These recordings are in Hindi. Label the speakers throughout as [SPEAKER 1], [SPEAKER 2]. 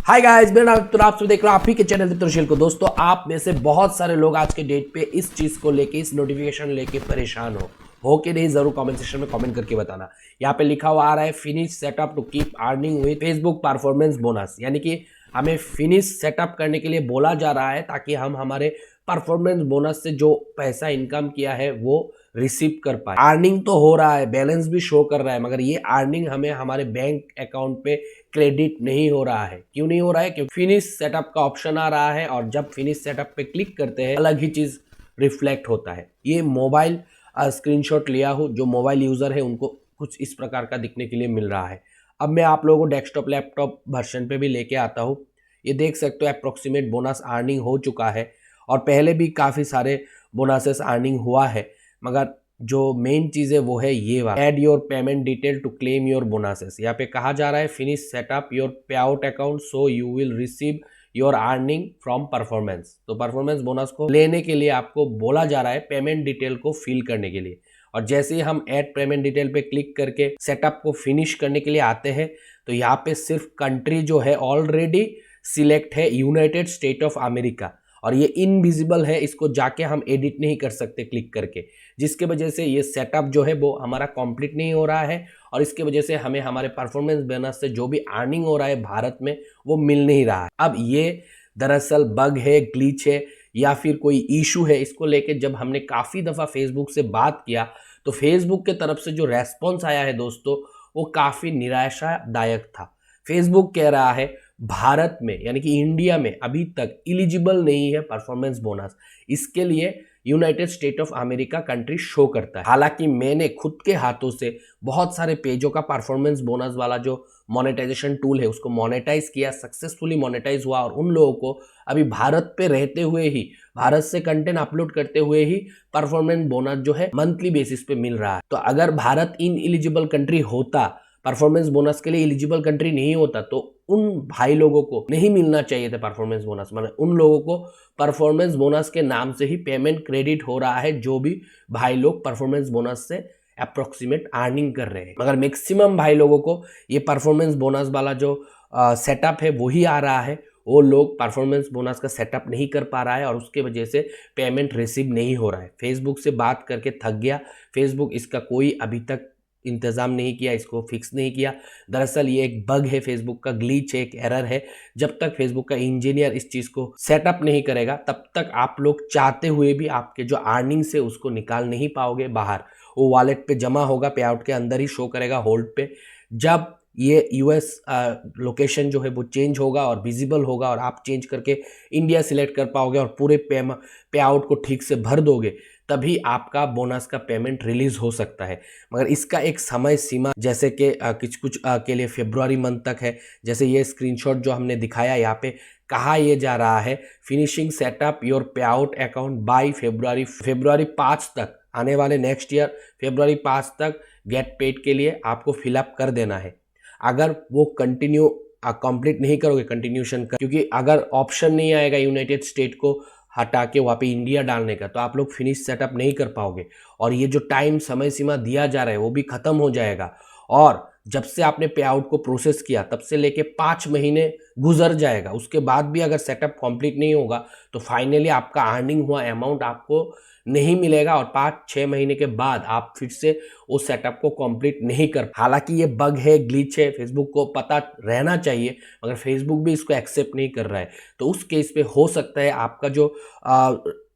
[SPEAKER 1] हाय गाइस, मेरा नाम तो आप सब देख रहे हो आप ही के चैनल वित्तशील को। दोस्तों, आप में से बहुत सारे लोग आज के डेट पे इस चीज को लेके, इस नोटिफिकेशन लेके परेशान हो कि नहीं, जरूर कमेंट सेक्शन में कमेंट करके बताना। यहाँ पे लिखा हुआ आ रहा है finish setup to keep earning with Facebook performance bonus, यानी कि हमें फिनिश सेटअप करने के लिए बोला जा रहा है ताकि हम हमारे परफॉर्मेंस बोनस से जो पैसा इनकम किया है वो रिसीव कर पाए। अर्निंग तो हो रहा है, बैलेंस भी शो कर रहा है, मगर ये अर्निंग हमें हमारे बैंक अकाउंट पे क्रेडिट नहीं हो रहा है। क्यों नहीं हो रहा है? क्योंकि फिनिश सेटअप का ऑप्शन आ रहा है और जब फिनिश सेटअप पे क्लिक करते हैं अलग ही चीज रिफ्लेक्ट होता है। ये मोबाइल स्क्रीनशॉट लिया हूँ, जो मोबाइल यूजर है उनको कुछ इस प्रकार का दिखने के लिए मिल रहा है। अब मैं आप लोगों को डेस्कटॉप लैपटॉप वर्जन पे भी लेके आता हूँ। ये देख सकते हो अप्रोक्सीमेट बोनस अर्निंग हो चुका है और पहले भी काफ़ी सारे बोनसेस अर्निंग हुआ है, मगर जो मेन चीज़ है वो है ये वाला, add your payment detail to claim your bonuses. यहाँ पे कहा जा रहा है फिनिश सेटअप योर पे out account so you will receive your earning from performance. तो परफॉर्मेंस बोनस को लेने के लिए आपको बोला जा रहा है पेमेंट डिटेल को फिल करने के लिए, और जैसे ही हम ऐड पेमेंट डिटेल पे क्लिक करके सेटअप को फिनिश करने के लिए आते हैं तो यहाँ पे सिर्फ कंट्री जो है ऑलरेडी सिलेक्ट है यूनाइटेड स्टेट ऑफ अमेरिका, और ये इनविजिबल है, इसको जाके हम एडिट नहीं कर सकते क्लिक करके, जिसके वजह से ये सेटअप जो है वो हमारा कंप्लीट नहीं हो रहा है और इसके वजह से हमें हमारे परफॉर्मेंस बोनस से जो भी अर्निंग हो रहा है भारत में वो मिल नहीं रहा है। अब ये दरअसल बग है, ग्लिच है या फिर कोई इशू है, इसको लेके जब हमने काफ़ी दफ़ा फेसबुक से बात किया तो फेसबुक के तरफ से जो रेस्पॉन्स आया है दोस्तों वो काफ़ी निराशादायक था। फेसबुक कह रहा है भारत में यानी कि इंडिया में अभी तक एलिजिबल नहीं है परफॉर्मेंस बोनस, इसके लिए United state of America country show करता है। हालांकि मैंने खुद के हाथों से बहुत सारे पेजों का परफॉर्मेंस बोनस वाला जो मोनेटाइजेशन टूल है उसको मोनेटाइज किया, सक्सेसफुली मोनेटाइज हुआ, और उन लोगों को अभी भारत पे रहते हुए ही, भारत से कंटेंट अपलोड करते हुए ही परफॉर्मेंस बोनस जो है मंथली बेसिस पे मिल रहा है। तो अगर भारत इन एलिजिबल कंट्री होता, परफॉर्मेंस बोनस के लिए एलिजिबल कंट्री नहीं होता, तो उन भाई लोगों को नहीं मिलना चाहिए था परफॉर्मेंस बोनस। मतलब उन लोगों को परफॉर्मेंस बोनस के नाम से ही पेमेंट क्रेडिट हो रहा है, जो भी भाई लोग परफॉर्मेंस बोनस से अप्रोक्सीमेट अर्निंग कर रहे हैं, मगर मैक्सिमम भाई लोगों को ये परफॉर्मेंस बोनस वाला जो सेटअप है वही आ रहा है। वो लोग परफॉर्मेंस बोनस का सेटअप नहीं कर पा रहा है और उसके वजह से पेमेंट रिसीव नहीं हो रहा है। फेसबुक से बात करके थक गया, फेसबुक इसका कोई अभी तक इंतज़ाम नहीं किया, इसको फिक्स नहीं किया। दरअसल ये एक बग है, फेसबुक का ग्लिच है, एक एरर है। जब तक फेसबुक का इंजीनियर इस चीज़ को सेटअप नहीं करेगा तब तक आप लोग चाहते हुए भी आपके जो अर्निंग्स है उसको निकाल नहीं पाओगे बाहर। वो वॉलेट पे जमा होगा, पे आउट के अंदर ही शो करेगा होल्ड पे। जब ये यूएस लोकेशन जो है वो चेंज होगा और विजिबल होगा और आप चेंज करके इंडिया सिलेक्ट कर पाओगे और पूरे पे आउट को ठीक से भर दोगे, तभी आपका बोनस का पेमेंट रिलीज हो सकता है। मगर इसका एक समय सीमा, जैसे कि कुछ के लिए फरवरी मंथ तक है। जैसे ये स्क्रीनशॉट जो हमने दिखाया, यहाँ पे कहा यह जा रहा है फिनिशिंग सेटअप योर पे आउट अकाउंट बाय फरवरी 5 तक, आने वाले नेक्स्ट ईयर फरवरी 5 तक गेट पेड के लिए आपको फिलअप कर देना है। अगर वो कंटिन्यू कंप्लीट नहीं करोगे, कंटिन्यूशन का, क्योंकि अगर ऑप्शन नहीं आएगा यूनाइटेड स्टेट को हटा के वहाँ पे इंडिया डालने का, तो आप लोग फिनिश सेटअप नहीं कर पाओगे और ये जो टाइम समय सीमा दिया जा रहा है वो भी खत्म हो जाएगा। और जब से आपने पे आउट को प्रोसेस किया तब से लेके 5 महीने गुजर जाएगा, उसके बाद भी अगर सेटअप कंप्लीट नहीं होगा तो फाइनली आपका अर्निंग हुआ अमाउंट आपको नहीं मिलेगा और 5-6 महीने के बाद आप फिर से उस सेटअप को कंप्लीट नहीं कर। हालांकि ये बग है, ग्लिच है, फेसबुक को पता रहना चाहिए, मगर फेसबुक भी इसको एक्सेप्ट नहीं कर रहा है। तो उस केस पे हो सकता है आपका जो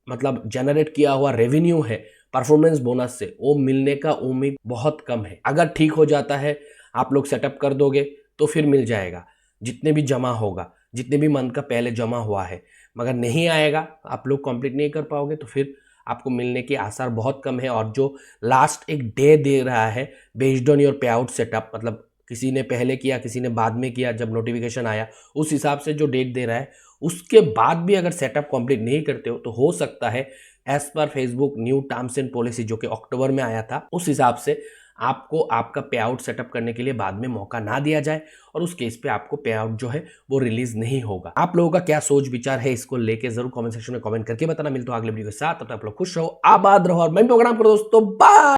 [SPEAKER 1] मतलब जनरेट किया हुआ रेवेन्यू है परफॉर्मेंस बोनस से, वो मिलने का उम्मीद बहुत कम है। अगर ठीक हो जाता है, आप लोग सेटअप कर दोगे तो फिर मिल जाएगा, जितने भी जमा होगा, जितने भी मंथ का पहले जमा हुआ है। मगर नहीं आएगा, आप लोग कंप्लीट नहीं कर पाओगे तो फिर आपको मिलने के आसार बहुत कम है। और जो लास्ट एक डे दे रहा है बेस्ड ऑन योर पे आउट सेटअप, मतलब किसी ने पहले किया किसी ने बाद में किया, जब नोटिफिकेशन आया उस हिसाब से जो डेट दे रहा है, उसके बाद भी अगर सेटअप कंप्लीट नहीं करते हो तो हो सकता है as per Facebook new terms and policy जो कि अक्टूबर में आया था, उस हिसाब से आपको आपका पे आउट सेटअप करने के लिए बाद में मौका ना दिया जाए और उस केस पे आपको पे आउट जो है वो रिलीज नहीं होगा। आप लोगों का क्या सोच विचार है इसको लेके जरूर कमेंट सेक्शन में कमेंट करके बताना। मिलता हूं अगले वीडियो के साथ, तब तक आप लोग खुश रहो, आबाद रहो और मैं प्रोग्राम करो दोस्तों। बाय।